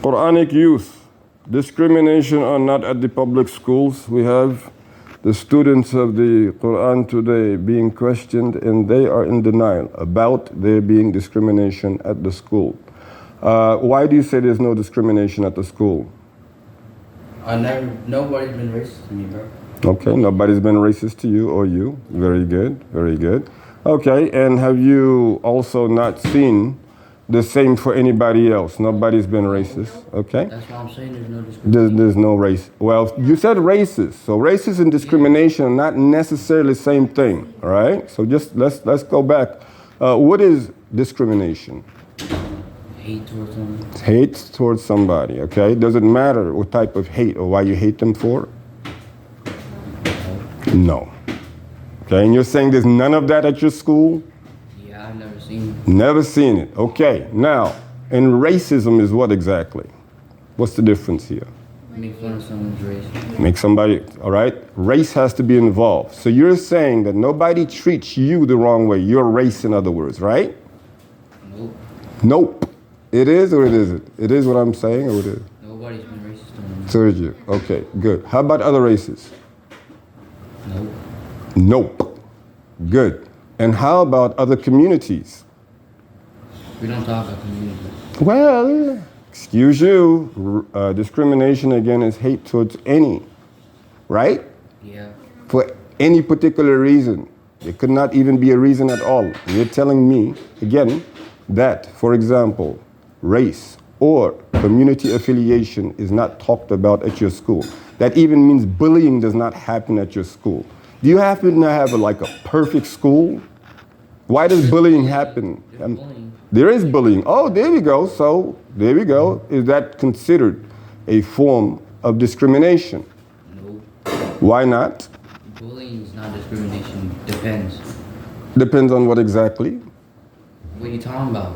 Quranic youth, discrimination or not at the public schools. We have the students of the Quran today being questioned, and they are in denial about there being discrimination at the school. Why do you say there's no discrimination at the school? Nobody's been racist to me, bro. Okay, nobody's been racist to you or you. Very good, very good. Okay, and have you also not seen the same for anybody else? Nobody's been racist, okay? That's why I'm saying there's no discrimination. There's no race. Well, you said racist, so racist and discrimination are not necessarily the same thing, all right? So just let's go back. What is discrimination? Hate towards someone. Hate towards somebody, okay? Does it matter what type of hate or why you hate them for? No. Okay, and you're saying there's none of that at your school? Yeah, I've never seen it. Never seen it. Okay, now, and racism is what exactly? What's the difference here? Make fun of someone's race. Make somebody, all right? Race has to be involved. So you're saying that nobody treats you the wrong way. Your race, in other words, right? Nope. Nope. It is or it isn't? It is what I'm saying or it is? Nobody's been racist to me. So did you. Okay, good. How about other races? Nope. Nope. Good. And how about other communities? We don't talk about communities. Well, excuse you, discrimination again is hate towards any, right? Yeah. For any particular reason. It could not even be a reason at all. You're telling me, again, that, for example, race or community affiliation is not talked about at your school. That even means bullying does not happen at your school. Do you happen to have a perfect school? Why does bullying happen? There's bullying. There is bullying. Oh, there we go. So, there we go. Is that considered a form of discrimination? Nope. Why not? Bullying is not discrimination. Depends. Depends on what exactly? What are you talking about?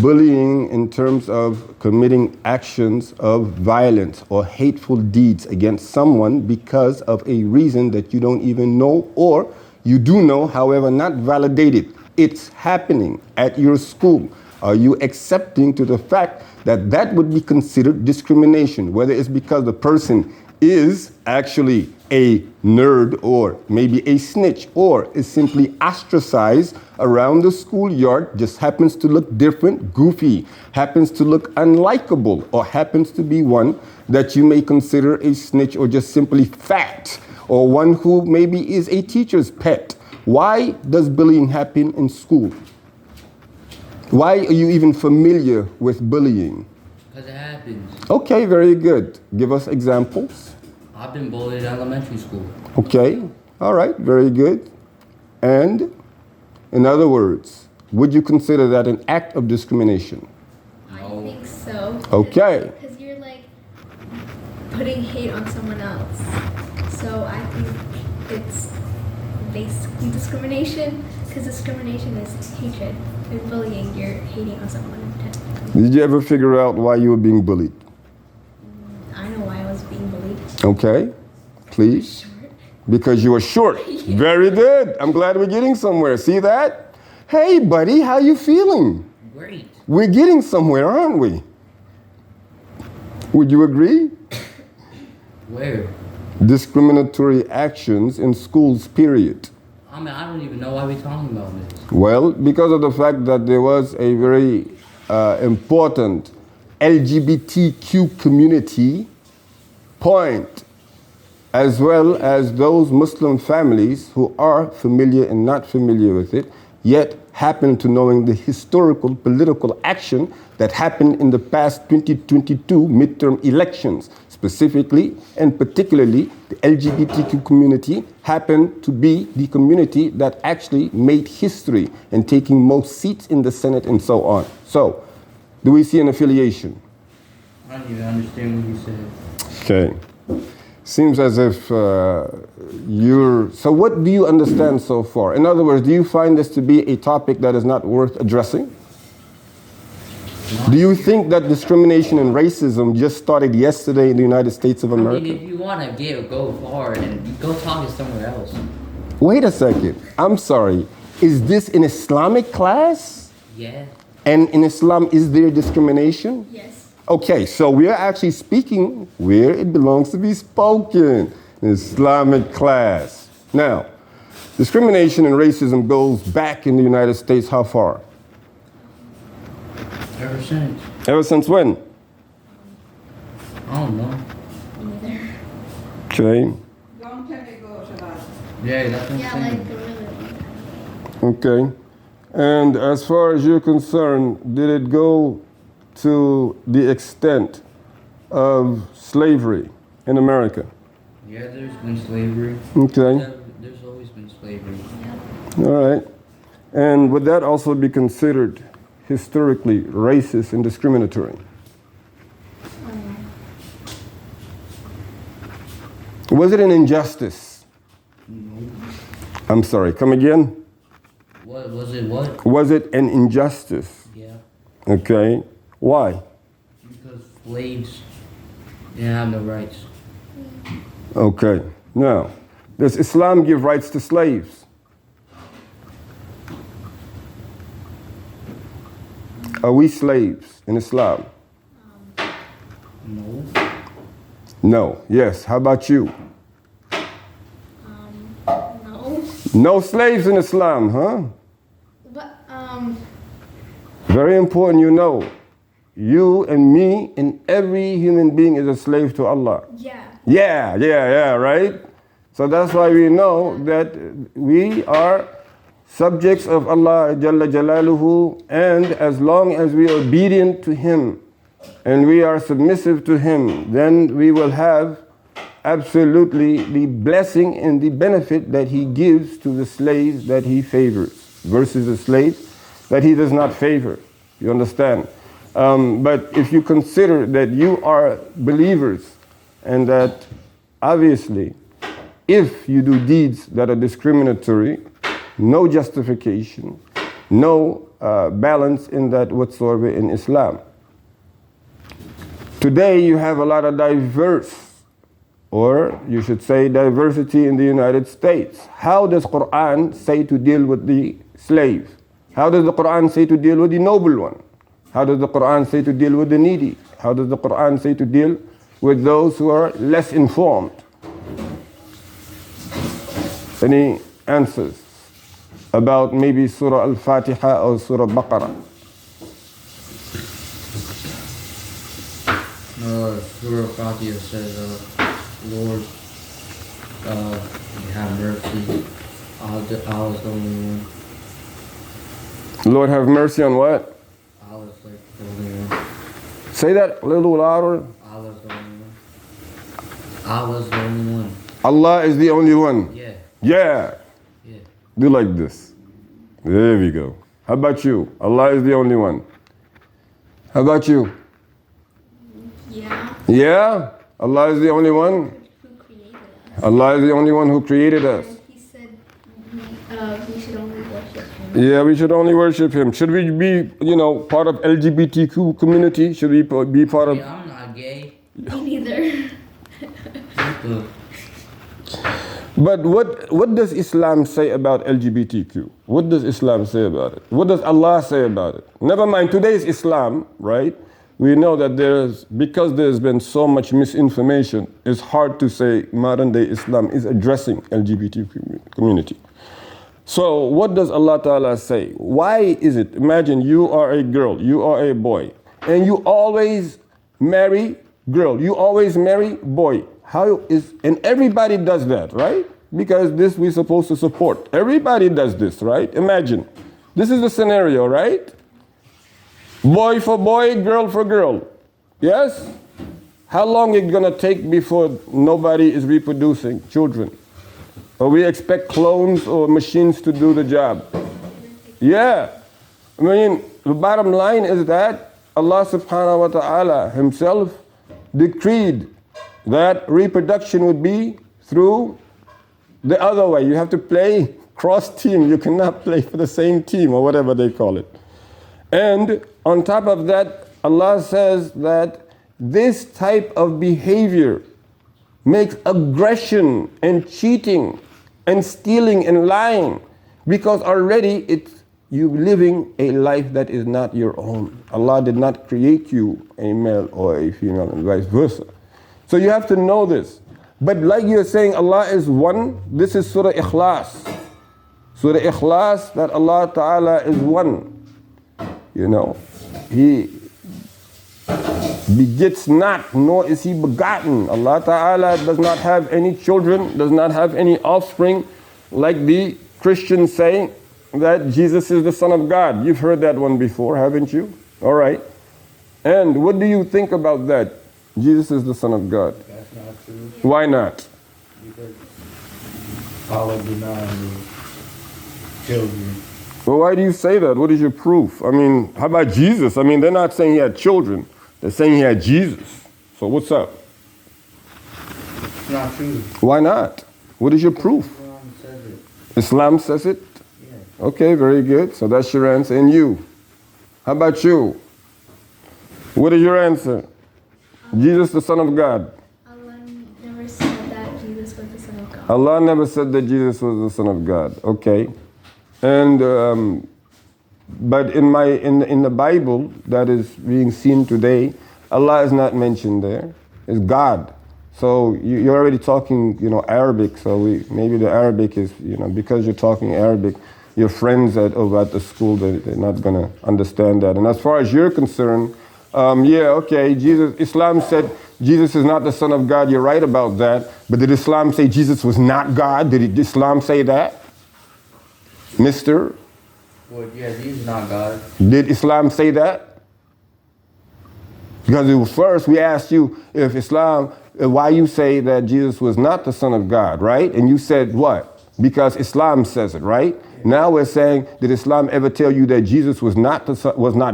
Bullying in terms of committing actions of violence or hateful deeds against someone because of a reason that you don't even know, or you do know, however, not validated. It's happening at your school. Are you accepting to the fact that that would be considered discrimination, whether it's because the person is actually a nerd or maybe a snitch or is simply ostracized around the schoolyard, just happens to look different, goofy, happens to look unlikable, or happens to be one that you may consider a snitch or just simply fat, or one who maybe is a teacher's pet. Why does bullying happen in school? Why are you even familiar with bullying? Because it happens. Okay, very good. Give us examples. I've been bullied in elementary school. Okay, all right, very good. And in other words, would you consider that an act of discrimination? No. I think so. Okay. Because you're putting hate on someone else. So I think it's basically discrimination, because discrimination is hatred. And bullying, you're hating on someone. Did you ever figure out why you were being bullied? I know why I was being bullied. Okay, please. Short. Because you were short. Yeah. Very good. I'm glad we're getting somewhere. See that? Hey, buddy, how you feeling? Great. We're getting somewhere, aren't we? Would you agree? Where? Discriminatory actions in schools, period. I mean, I don't even know why we're talking about this. Well, because of the fact that there was a very important LGBTQ community point, as well as those Muslim families who are familiar and not familiar with it, yet happen to knowing the historical political action that happened in the past 2022 midterm elections. Specifically and particularly, the LGBTQ community happened to be the community that actually made history and taking most seats in the Senate and so on. So, do we see an affiliation? I don't even understand what you said. Okay. Seems as if you're... So what do you understand so far? In other words, do you find this to be a topic that is not worth addressing? Do you think that discrimination and racism just started yesterday in the United States of America? I mean, if you want to go far, then go talk to somewhere else. Wait a second. I'm sorry. Is this an Islamic class? Yeah. And in Islam, is there discrimination? Yes. Okay, so we are actually speaking where it belongs to be spoken, in Islamic class. Now, discrimination and racism goes back in the United States how far? Ever since. Ever since when? I don't know. Neither. Okay, Long time ago, Shabbat. Yeah, that's what I'm Yeah, saying. like a really long time. okay. And as far as you're concerned, did it go to the extent of slavery in America? Yeah, there's been slavery. Okay, There's always been slavery. Yeah. all right. And would that also be considered historically racist and discriminatory? Was it an injustice? I'm sorry, come again? What was it? What? Was it an injustice? Yeah, Okay, why? because slaves didn't have no rights. Okay, now, does Islam give rights to slaves? Are we slaves in Islam? No. No. Yes. How about you? No. No slaves in Islam, huh? But Very important you know. You and me and every human being is a slave to Allah. yeah. Yeah, right? So that's why we know that we are subjects of Allah Jalla Jalaluhu, and as long as we are obedient to Him and we are submissive to Him, then we will have absolutely the blessing and the benefit that He gives to the slaves that He favors versus the slaves that He does not favor. You understand? But if you consider that you are believers and that obviously if you do deeds that are discriminatory, no justification, no balance in that whatsoever in Islam. Today you have a lot of diverse, or you should say diversity in the United States. How does Quran say to deal with the slave? How does the Quran say to deal with the noble one? How does the Quran say to deal with the needy? How does the Quran say to deal with those who are less informed? Any answers about maybe Surah Al-Fatiha or Surah Baqarah? Surah Fatiha says, Lord, you have mercy. Allah's the only one. Lord have mercy on what? Allah's like the only one. Say that a little louder. Allah's the only one. Allah's the only one. Allah is the only one. Yeah. Yeah. Yeah. Do like this. There we go. How about you? Allah is the only one. How about you? Yeah. Yeah? Allah is the only one? Who created us? Allah is the only one who created us. And He said we should only worship Him. Yeah, we should only worship Him. Should we be, part of LGBTQ community? Should we be part of... Yeah, I'm not gay. Me neither. What But what does Islam say about LGBTQ? What does Islam say about it? What does Allah say about it? Never mind, today's Islam, right? We know that because there's been so much misinformation, it's hard to say modern day Islam is addressing LGBTQ community. So what does Allah Ta'ala say? Why is it, imagine you are a girl, you are a boy, and you always marry girl, you always marry boy. And everybody does that, right? Because this we're supposed to support. Everybody does this, right? Imagine. This is the scenario, right? Boy for boy, girl for girl. Yes? How long is it gonna take before nobody is reproducing children? Or we expect clones or machines to do the job? Yeah. I mean, the bottom line is that Allah subhanahu wa ta'ala Himself decreed that reproduction would be through the other way. You have to play cross team. You cannot play for the same team or whatever they call it. And on top of that, Allah says that this type of behavior makes aggression and cheating and stealing and lying, because already you living a life that is not your own. Allah did not create you a male or a female and vice versa. So you have to know this. But like you're saying, Allah is one. This is Surah Ikhlas. Surah Ikhlas, that Allah Ta'ala is one. You know, He begets not, nor is He begotten. Allah Ta'ala does not have any children, does not have any offspring, like the Christians say that Jesus is the Son of God. You've heard that one before, haven't you? All right. And what do you think about that? Jesus is the Son of God. That's not true. Why not? Because Allah denied the children. Well, why do you say that? What is your proof? I mean, how about Jesus? I mean, they're not saying He had children. They're saying He had Jesus. So what's up? It's not true. Why not? What is your proof? Islam says it. Islam says it? Yeah. Okay, very good. So that's your answer. And you? How about you? What is your answer? Jesus, the Son of God. Allah never said that Jesus was the Son of God. Allah never said that Jesus was the Son of God. Okay. And but in the Bible that is being seen today, Allah is not mentioned there. It's God. So you're already talking, Arabic. So maybe the Arabic is, because you're talking Arabic, your friends over at the school, they're not going to understand that. And as far as you're concerned, Islam said Jesus is not the Son of God. You're right about that. But did Islam say Jesus was not God? Did Islam say that? Mister? Well, yeah, Jesus is not God. Did Islam say that? Because first we asked you if Islam, why you say that Jesus was not the Son of God, right? And you said what? Because Islam says it, right? Yeah. Now we're saying, did Islam ever tell you that Jesus was not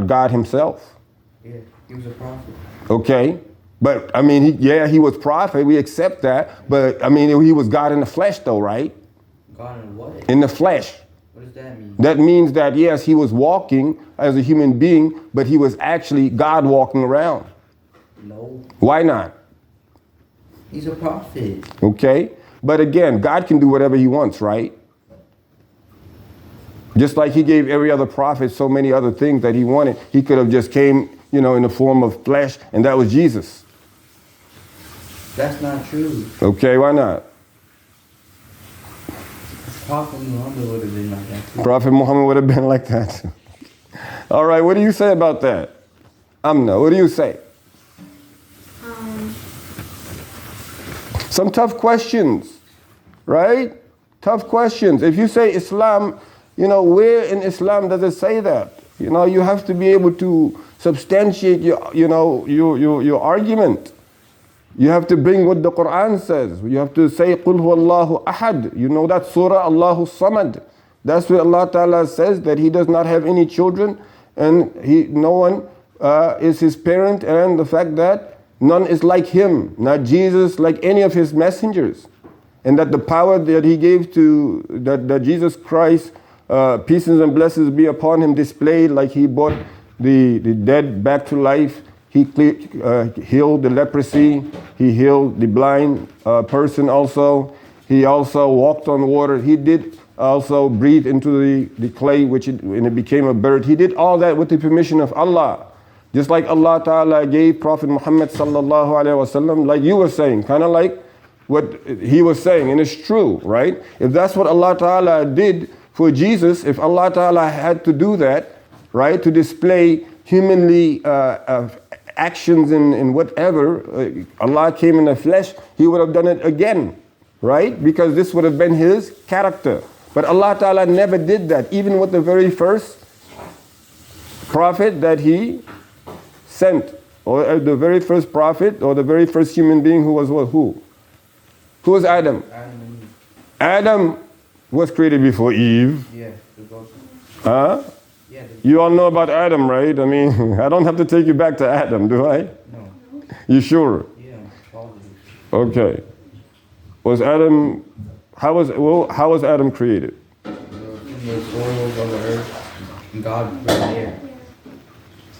God Himself? Yeah, He was a prophet. Okay. But I mean, he was prophet. We accept that. But I mean, He was God in the flesh though, right? God in what? In the flesh. What does that mean? That means that, yes, He was walking as a human being, but He was actually God walking around. No. Why not? He's a prophet. Okay. But again, God can do whatever He wants, right? Just like He gave every other prophet so many other things that He wanted. He could have just came, in the form of flesh, and that was Jesus. That's not true. Okay, why not? Prophet Muhammad would have been like that too. Prophet Muhammad would have been like that. All right, what do you say about that? Amna, what do you say? Some tough questions, right? Tough questions. If you say Islam, where in Islam does it say that? You have to be able to substantiate your argument. You have to bring what the Quran says. You have to say, Qul huwallahu ahad. You know that surah, Allahu samad. That's where Allah Ta'ala says that He does not have any children and no one is His parent, and the fact that none is like Him, not Jesus like any of His messengers. And that the power that He gave to, that Jesus Christ, peace and blessings be upon Him, displayed, like He brought the dead back to life. He healed the leprosy. He healed the blind person also. He also walked on water. He did also breathe into the clay, and it became a bird. He did all that with the permission of Allah. Just like Allah Ta'ala gave Prophet Muhammad sallallahu alaihi wasallam, like you were saying, kind of like what he was saying, and it's true, right? If that's what Allah Ta'ala did for Jesus, if Allah Ta'ala had to do that, right, to display humanly actions and whatever, Allah came in the flesh, He would have done it again, right? Because this would have been His character. But Allah Ta'ala never did that, even with the very first prophet that He sent, or the very first prophet, or the very first human being who was who? Who was Adam? Adam and Eve. Adam was created before Eve. Yeah, the both. Huh? Yeah, You all know about Adam, right? I mean, I don't have to take you back to Adam, do I? no. You sure? Yeah, positive. Okay. Was Adam? How was Adam created? From the soil of the earth, and God put it there.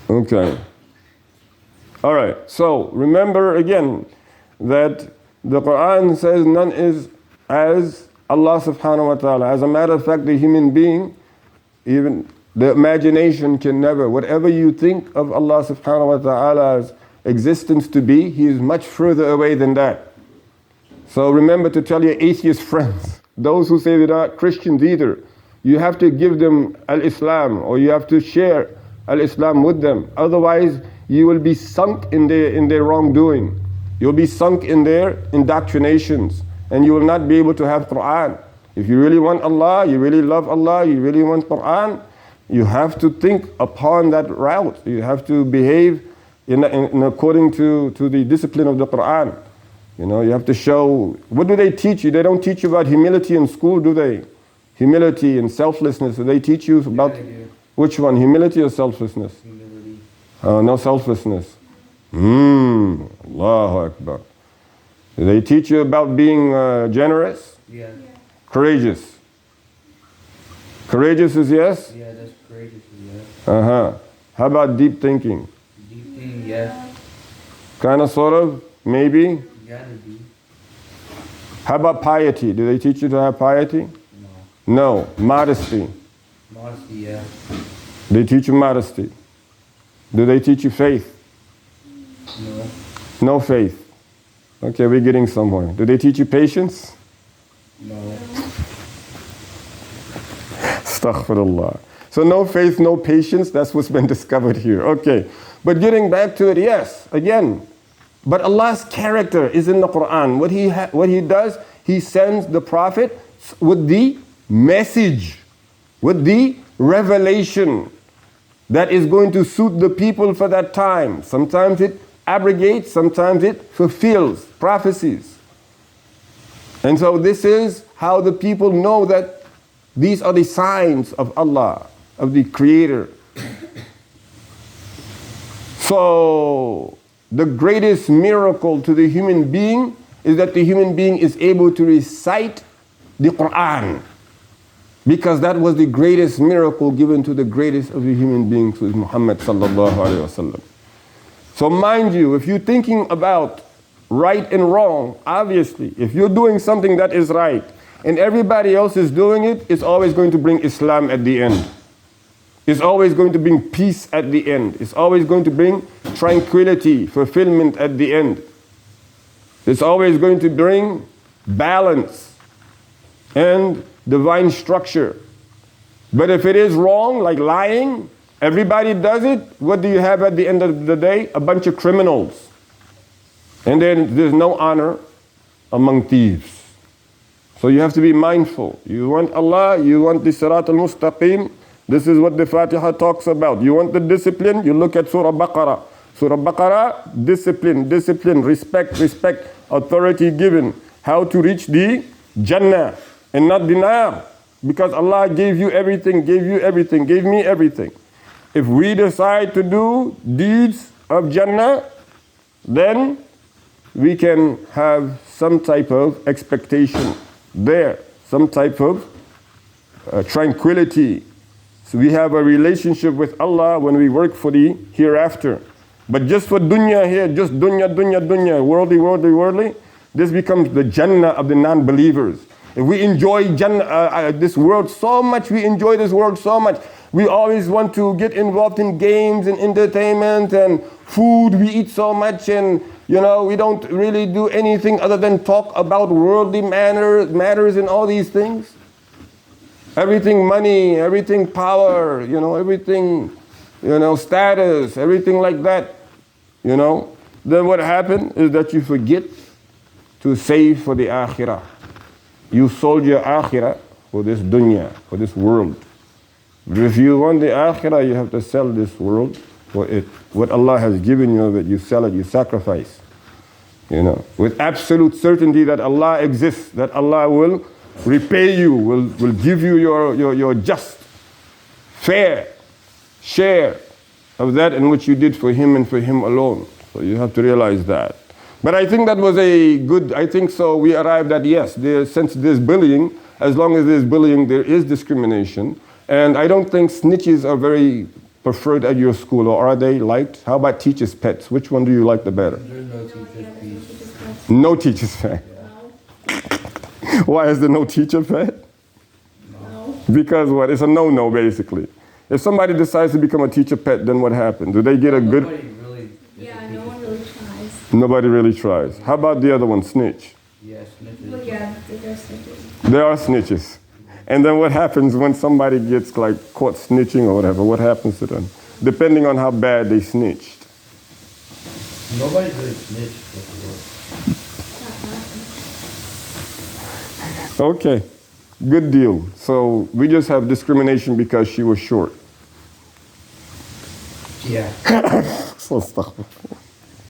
Okay. All right. So remember again that the Quran says none is as Allah subhanahu wa ta'ala. As a matter of fact, the human being, even The imagination can never. Whatever you think of Allah subhanahu wa ta'ala's existence to be, He is much further away than that. So remember to tell your atheist friends, those who say they're not Christians either, you have to give them al-Islam, or you have to share al-Islam with them. Otherwise, you will be sunk in their wrongdoing. You'll be sunk in their indoctrinations, and you will not be able to have Quran. If you really want Allah, you really love Allah, you really want Quran, you have to think upon that route. You have to behave in according to the discipline of the Quran. You know, you have to show. What do they teach you? They don't teach you about humility in school, do they? Humility and selflessness. Do they teach you about which one? Humility or selflessness? Humility. No selflessness. Allahu Akbar. Do they teach you about being generous? Yeah. Courageous. Courageous is yes? Yeah, that's courageous. Yeah. How about deep thinking? Deep thing, yeah. Kind of, sort of, maybe? Gotta be. How about piety? Do they teach you to have piety? No. No. Modesty. Modesty, yeah. They teach you modesty. Do they teach you faith? No. No faith. Okay, we're getting somewhere. Do they teach you patience? No. Astaghfirullah. So no faith, no patience, that's what's been discovered here. Okay. But getting back to it, yes, again. But Allah's character is in the Quran. What He does, He sends the Prophet with the message, with the revelation that is going to suit the people for that time. Sometimes it abrogates, sometimes it fulfills prophecies. And so this is how the people know that these are the signs of Allah, of the Creator. So the greatest miracle to the human being is that the human being is able to recite the Quran. Because that was the greatest miracle given to the greatest of the human beings, who is Muhammad sallallahu alaihi wasallam. So mind you, if you're thinking about right and wrong, obviously, if you're doing something that is right and everybody else is doing it, it's always going to bring Islam at the end. It's always going to bring peace at the end. It's always going to bring tranquility, fulfillment at the end. It's always going to bring balance and divine structure. But if it is wrong, like lying, everybody does it, what do you have at the end of the day? A bunch of criminals. And then there's no honor among thieves. So you have to be mindful. You want Allah, you want the Sirat al-Mustaqim. This is what the Fatiha talks about. You want the discipline, you look at Surah Baqarah. Surah Baqarah, discipline, respect, authority given. How to reach the Jannah and not the Nar. Because Allah gave you everything, gave me everything. If we decide to do deeds of Jannah, then we can have some type of expectation there, some type of tranquility. So we have a relationship with Allah when we work for the hereafter. But just for dunya here, just dunya, worldly, this becomes the Jannah of the non-believers. If we enjoy Jannah, this world so much, we always want to get involved in games and entertainment and food. We eat so much, and we don't really do anything other than talk about worldly matters and all these things. Everything money, everything power, everything, status, everything like that, Then what happened is that you forget to save for the akhirah. You sold your akhirah for this dunya, for this world. But if you want the akhirah, you have to sell this world for it. What Allah has given you of it, you sell it, you sacrifice. With absolute certainty that Allah exists, that Allah will repay you, will give you your just, fair share of that in which you did for Him and for Him alone. So you have to realize that. But I think that was I think so we arrived at yes, since there's bullying, as long as there's bullying, there is discrimination. And I don't think snitches are very preferred at your school, or are they liked? How about teachers' pets? Which one do you like the better? There's no teacher's pet. No teacher's pet. Why is there no teacher pet? No. Because what? It's a no-no, basically. If somebody decides to become a teacher pet, then what happens? Do they get a good... Nobody really. Yeah, no one really tries. Nobody really tries. How about the other one, snitch? Yes, snitches. Well, yeah, they're snitches. There are snitches. And then what happens when somebody gets like caught snitching or whatever? What happens to them? Depending on how bad they snitched. Nobody really snitched before. Okay, good deal. So we just have discrimination because she was short. Yeah. So stop.